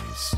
Jams.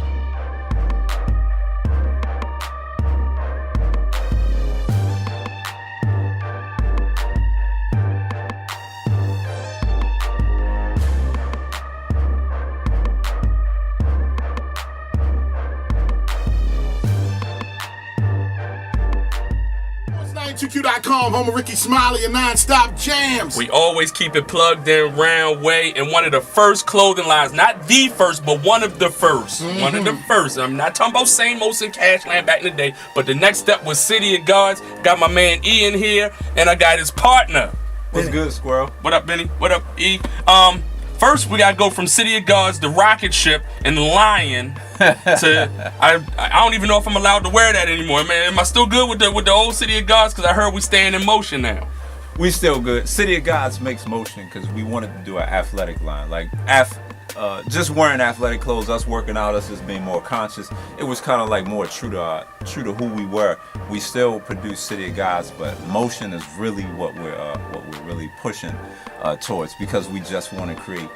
QQ.com, home of Ricky Smiley and Non-Stop Jams. We always keep it plugged in round way in one of the first clothing lines. Not the first, but one of the first. Mm-hmm. One of the first. I'm not talking about St. Most and Cashland back in the day, but the next step was City of Gods. Got my man Ian here, and I got his partner. What's good, Squirrel? What up, Benny? What up, E? First, we gotta go from City of Gods, the rocket ship, and the lion to I don't even know if I'm allowed to wear that anymore, man. Am I still good with the old City of Gods? Because I heard we staying in motion now. We still good. City of Gods makes motion because we wanted to do an athletic line, like just wearing athletic clothes, us working out, us just being more conscious. It was kind of like more true to who we were. We still produce City of Gods, but motion is really what we're really pushing towards, because we just want to create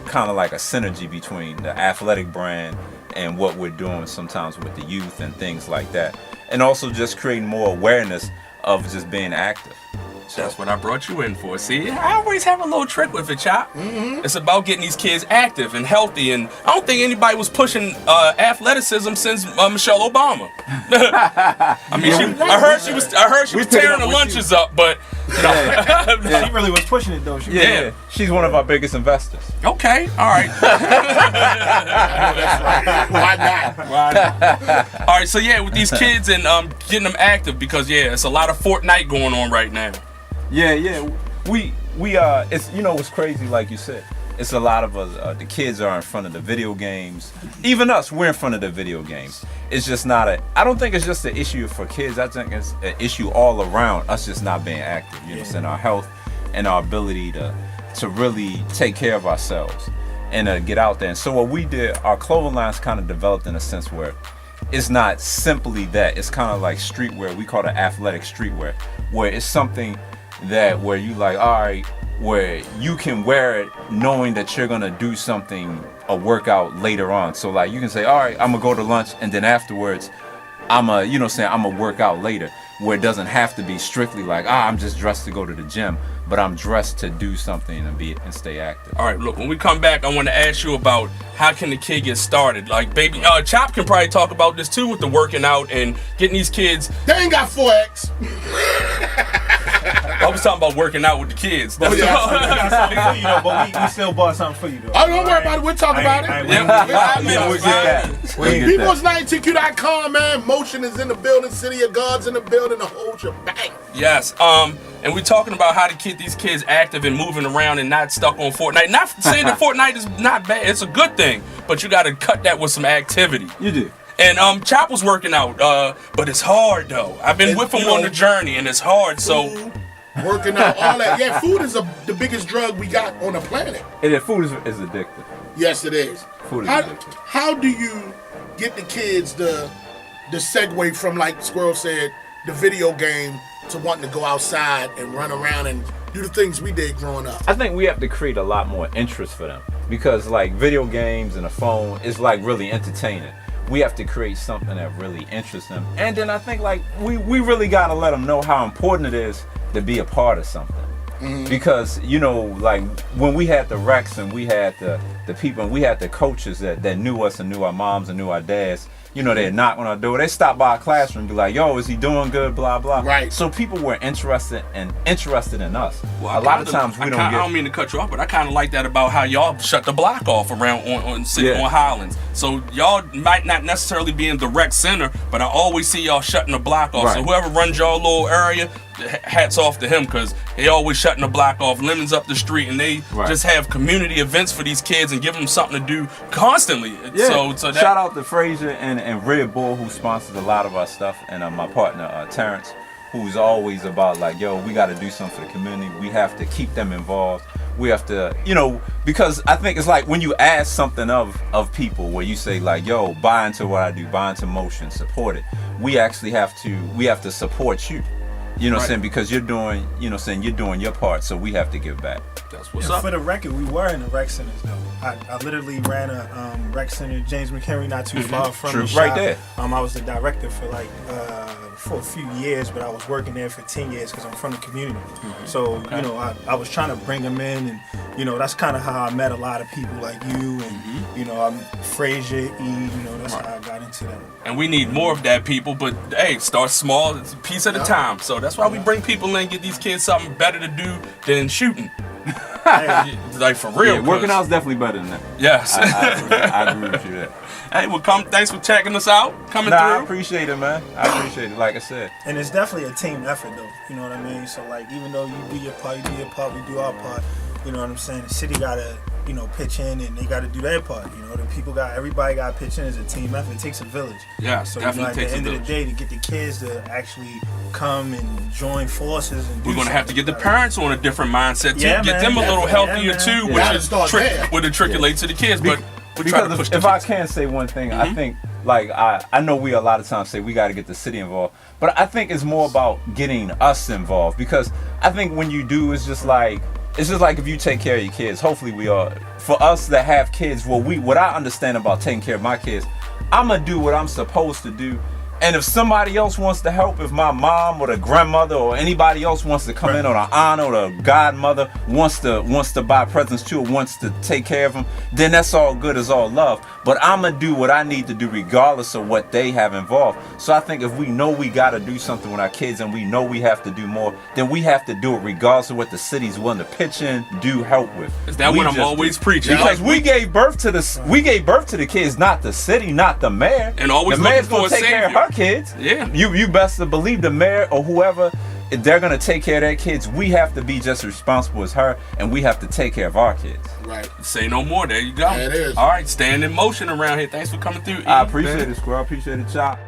kind of like a synergy between the athletic brand and what we're doing sometimes with the youth and things like that, and also just creating more awareness of just being active. So that's what I brought you in for. See, I always have a little trick with it, Chop. Mm-hmm. It's about getting these kids active and healthy, and I don't think anybody was pushing athleticism since Michelle Obama. I mean, I heard she was tearing the lunches up, but she really was pushing it though. Yeah, she's one of our biggest investors. Okay, all right. That's right. Why not? All right, so yeah, with these kids and getting them active, because it's a lot of Fortnite going on right now. Yeah. We it's, what's crazy, like you said, it's a lot of us, the kids are in front of the video games. Even us, we're in front of the video games. It's just not I don't think it's just an issue for kids. I think it's an issue all around us just not being active, you know what I'm saying? Our health and our ability to really take care of ourselves and get out there. And so what we did, our clothing line's kind of developed in a sense where it's not simply that. It's kind of like streetwear. We call it athletic streetwear, where it's something that where you like, all right, where you can wear it knowing that you're gonna do something, a workout later on. So like you can say, all right, I'm gonna go to lunch, and then afterwards I'm gonna work out later, where it doesn't have to be strictly like, I'm just dressed to go to the gym, but I'm dressed to do something and stay active. All right, look, when we come back, I want to ask you about how can the kid get started? Like, baby, Chop can probably talk about this too with the working out and getting these kids. They ain't got 4X. I was talking about working out with the kids. But we still bought something for you though. Oh, don't worry about it. We'll talk about it. People's 92Q.com, man. Motion is in the building. City of God's in the building. The whole shebang. Yes. And we're talking about how to get these kids active and moving around and not stuck on Fortnite. Not saying that Fortnite is not bad. It's a good thing, but you got to cut that with some activity. You do. And Chop was working out, but it's hard though. I've been with him on the journey, and it's hard. So working out, all that. Yeah, food is the biggest drug we got on the planet. Food is addictive. Yes, it is. Food is addictive. How do you get the kids the segue from, like Squirrel said, the video game to wanting to go outside and run around and do the things we did growing up? I think we have to create a lot more interest for them, because like video games and a phone is like really entertaining. We have to create something that really interests them. And then I think like we really got to let them know how important it is to be a part of something. Mm-hmm. Because, like when we had the Rex and we had the people and we had the coaches that knew us and knew our moms and knew our dads, they'd knock on our door. They stop by our classroom and be like, yo, is he doing good, blah, blah. Right. So people were interested in us. Well, a lot of times we don't get... I don't mean to cut you off, but I kind of like that about how y'all shut the block off around on Highlands. So y'all might not necessarily be in the rec center, but I always see y'all shutting the block off. Right. So whoever runs y'all little area, hats off to him, because they always shutting the block off, lemons up the street, and they just have community events for these kids and give them something to do constantly. Yeah. So shout out to Frazier and Red Bull, who sponsors a lot of our stuff, and my partner Terrence, who's always about like, yo, we got to do something for the community. We have to keep them involved. We have to, because I think it's like when you ask something of people where you say like, yo, buy into what I do, buy into motion, support it. We actually have to support you. What I'm saying? Because you're doing, you're doing your part, so we have to give back. That's what's And up. for the record, we were in the rec centers though. I literally ran a rec center, James McHenry, not too far from True. the shop. Right there. I was the director for for a few years, but I was working there for 10 years because I'm from the community. So you know, I was trying to bring them in, and you know, that's kind of how I met a lot of people like you, and you know, I'm Frazier, E. You know, that's how I got into that. And we need more of that, people. But hey, start small, it's a piece at a time. So that's why we bring people in, get these kids something better to do than shooting. Like for real. Yeah, working out's definitely better than that. Yes. I agree with you there. Hey, well, thanks for checking us out, coming I through. appreciate it, man. I appreciate it. Like I said. And it's definitely a team effort, though. You know what I mean? So, like, even though you do your part, we do our part. You know what I'm saying? The city gotta, you know, pitch in, and they gotta do their part. You know, everybody gotta pitch in as a team effort. It takes a village. Yeah, So, definitely you know, at takes the a end of village. the day, to get the kids to actually come and join forces and do We're gonna have to get the something. parents on a different mindset too. Yeah, Get man, them a little definitely. healthier Yeah, too, man. which Gotta is start there. what matriculates to the kids. But we try to Because push the if I kids. can say one thing, I think like I know we a lot of times say we got to get the city involved, but I think it's more about getting us involved, because I think when you do, it's just like if you take care of your kids. Hopefully we are, for us that have kids, what I understand about taking care of my kids, I'm gonna do what I'm supposed to do. And if somebody else wants to help, if my mom or the grandmother or anybody else wants to come in, or the aunt or the godmother wants to buy presents too, or wants to take care of them, then that's all good, it's all love. But I'm gonna do what I need to do regardless of what they have involved. So I think if we know we gotta do something with our kids, and we know we have to do more, then we have to do it regardless of what the city's willing to pitch in, do, help with. Is that We what I'm just always do. preaching? Because Like, we gave birth to the kids, not the city, not the mayor. And always the mayor's looking for gonna a take care of savior. her kids. Yeah. You best to believe the mayor or whoever, if they're gonna take care of their kids, we have to be just as responsible as her, and we have to take care of our kids. Right. Say no more. There you go. There it is. All right, staying in motion around here. Thanks for coming through. I E, appreciate man. it, Squirrel. I appreciate it, Chop.